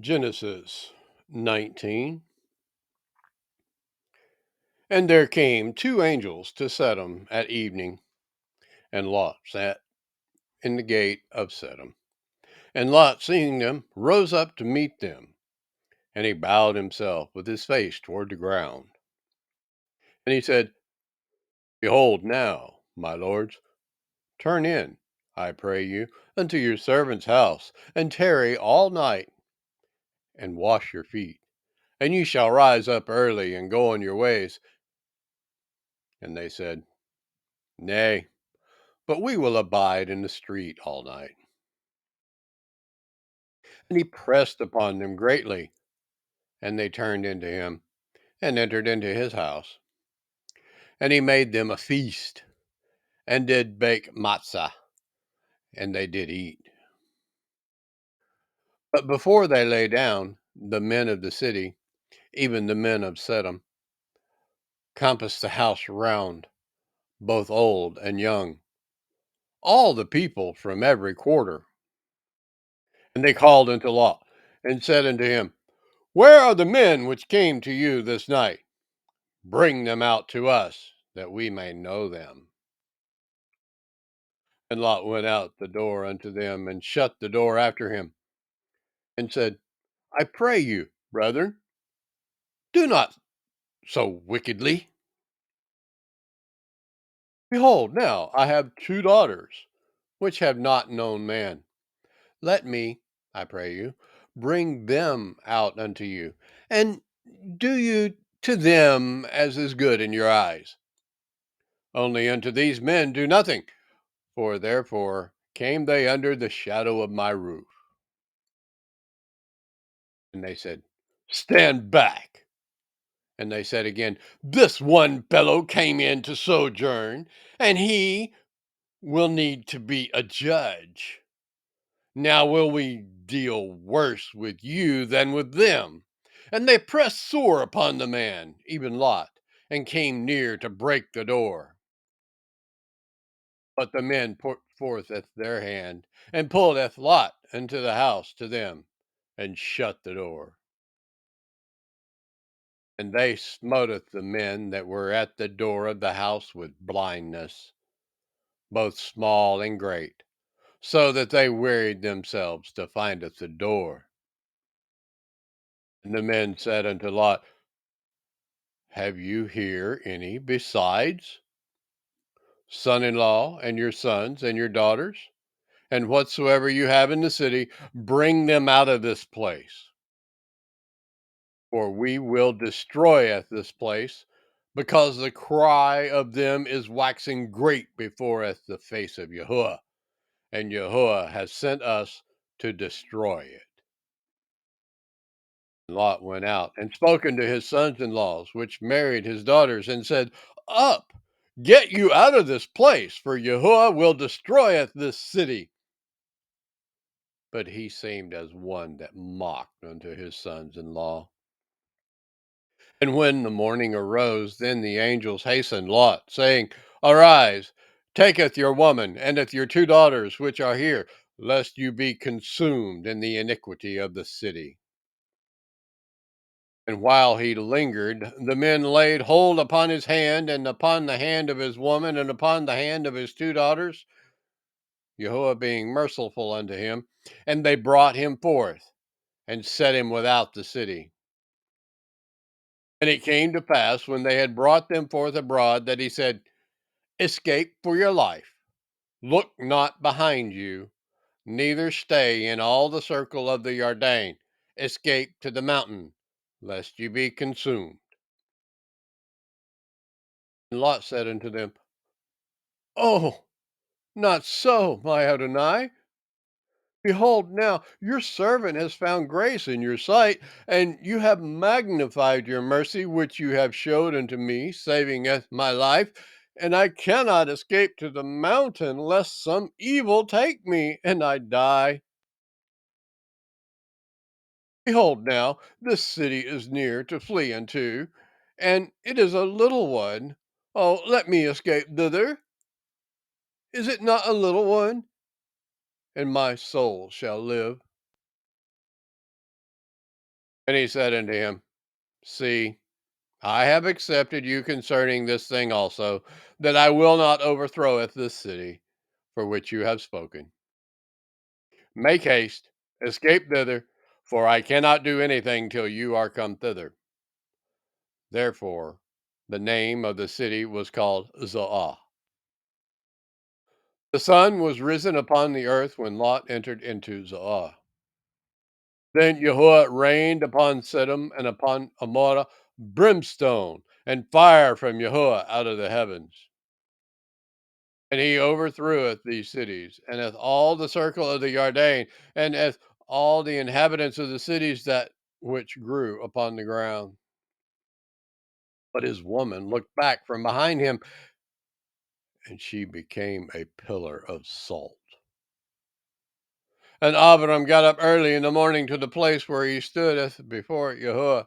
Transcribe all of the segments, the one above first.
Genesis 19. And there came two angels to Sodom at evening, and Lot sat in the gate of Sodom. And Lot, seeing them, rose up to meet them, and he bowed himself with his face toward the ground. And he said, Behold now, my lords, turn in, I pray you, unto your servant's house, and tarry all night, and wash your feet. And you shall rise up early and go on your ways. And they said, Nay, but we will abide in the street all night. And he pressed upon them greatly, and they turned into him, and entered into his house. And he made them a feast, and did bake matzah, and they did eat. But before they lay down, the men of the city, even the men of Sodom, compassed the house round, both old and young, all the people from every quarter. And they called unto Lot, and said unto him, Where are the men which came to you this night? Bring them out to us, that we may know them. And Lot went out the door unto them, and shut the door after him, and said, I pray you, brethren, do not so wickedly. Behold, now I have two daughters, which have not known man. Let me, I pray you, bring them out unto you, and do you to them as is good in your eyes. Only unto these men do nothing, for therefore came they under the shadow of my roof. And they said, Stand back. And they said again, This one fellow came in to sojourn, and he will need to be a judge. Now will we deal worse with you than with them? And they pressed sore upon the man, even Lot, and came near to break the door. But the men put forth their hand, and pulled Lot into the house to them, and shut the door. And they smoteth the men that were at the door of the house with blindness, both small and great, so that they wearied themselves to findeth the door. And the men said unto Lot, Have you here any besides son-in-law, and your sons and your daughters? And whatsoever you have in the city, bring them out of this place. For we will destroy this place, because the cry of them is waxing great before the face of Yahuwah, and Yahuwah has sent us to destroy it. Lot went out and spoke unto his sons-in-laws, which married his daughters, and said, Up, get you out of this place, for Yahuwah will destroy this city. But he seemed as one that mocked unto his sons-in-law. And when the morning arose, then the angels hastened Lot, saying, Arise, taketh your woman, and your two daughters which are here, lest you be consumed in the iniquity of the city. And while he lingered, the men laid hold upon his hand, and upon the hand of his woman, and upon the hand of his two daughters, Jehovah being merciful unto him, and they brought him forth, and set him without the city. And it came to pass, when they had brought them forth abroad, that he said, Escape for your life, look not behind you, neither stay in all the circle of the Jordan. Escape to the mountain, lest you be consumed. And Lot said unto them, Oh, not so, my Adonai. Behold, now your servant has found grace in your sight, and you have magnified your mercy which you have showed unto me, saving my life. And I cannot escape to the mountain, lest some evil take me, and I die. Behold, now this city is near to flee unto, and it is a little one. Oh, let me escape thither. Is it not a little one? And my soul shall live. And he said unto him, See, I have accepted you concerning this thing also, that I will not overthroweth this city for which you have spoken. Make haste, escape thither, for I cannot do anything till you are come thither. Therefore, the name of the city was called Zoah. The sun was risen upon the earth when Lot entered into Zoah. Then Yahuwah rained upon Sodom and upon Amorah brimstone and fire from Yahuwah out of the heavens. And he overthreweth these cities, and hath all the circle of the Jordan, and hath all the inhabitants of the cities that which grew upon the ground. But his woman looked back from behind him, and she became a pillar of salt. And Abram got up early in the morning to the place where he stoodeth before Yahuwah,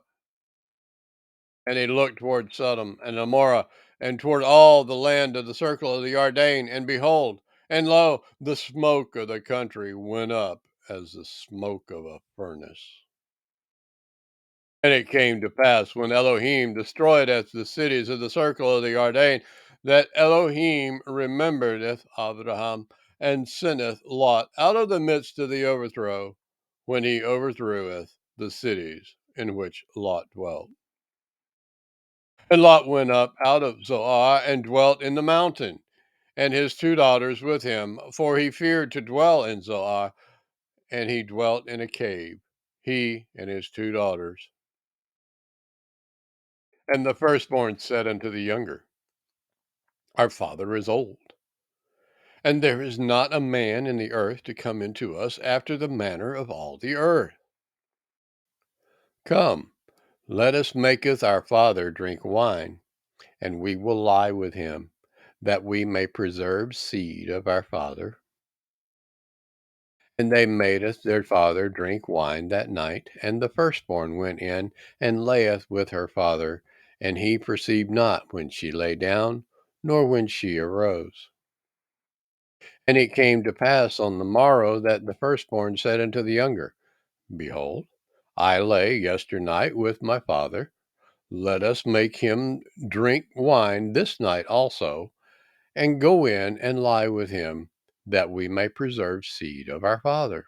and he looked toward Sodom and Gomorrah, and toward all the land of the circle of the Jordan, and behold, and lo, the smoke of the country went up as the smoke of a furnace. And it came to pass, when Elohim destroyed the cities of the circle of the Jordan, that Elohim rememberedeth Abraham, and sendeth Lot out of the midst of the overthrow, when he overthreweth the cities in which Lot dwelt. And Lot went up out of Zoar, and dwelt in the mountain, and his two daughters with him, for he feared to dwell in Zoar, and he dwelt in a cave, he and his two daughters. And the firstborn said unto the younger, Our father is old, and there is not a man in the earth to come into us after the manner of all the earth. Come, let us maketh our father drink wine, and we will lie with him, that we may preserve seed of our father. And they madeth their father drink wine that night, and the firstborn went in and layeth with her father, and he perceived not when she lay down, nor when she arose. And it came to pass on the morrow that the firstborn said unto the younger, Behold, I lay yesternight with my father. Let us make him drink wine this night also, and go in and lie with him, that we may preserve seed of our father.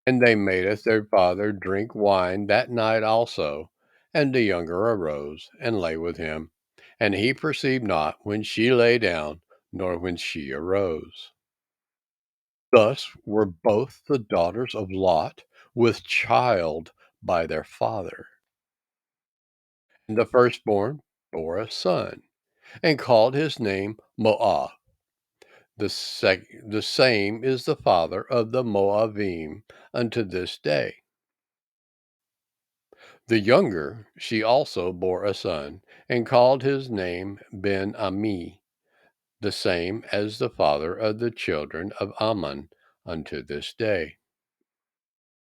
And they madeth their father drink wine that night also. And the younger arose and lay with him, and he perceived not when she lay down, nor when she arose. Thus were both the daughters of Lot with child by their father. And the firstborn bore a son, and called his name Moab. The same is the father of the Moabim unto this day. The younger, she also bore a son, and called his name Ben Ami, the same as the father of the children of Ammon unto this day.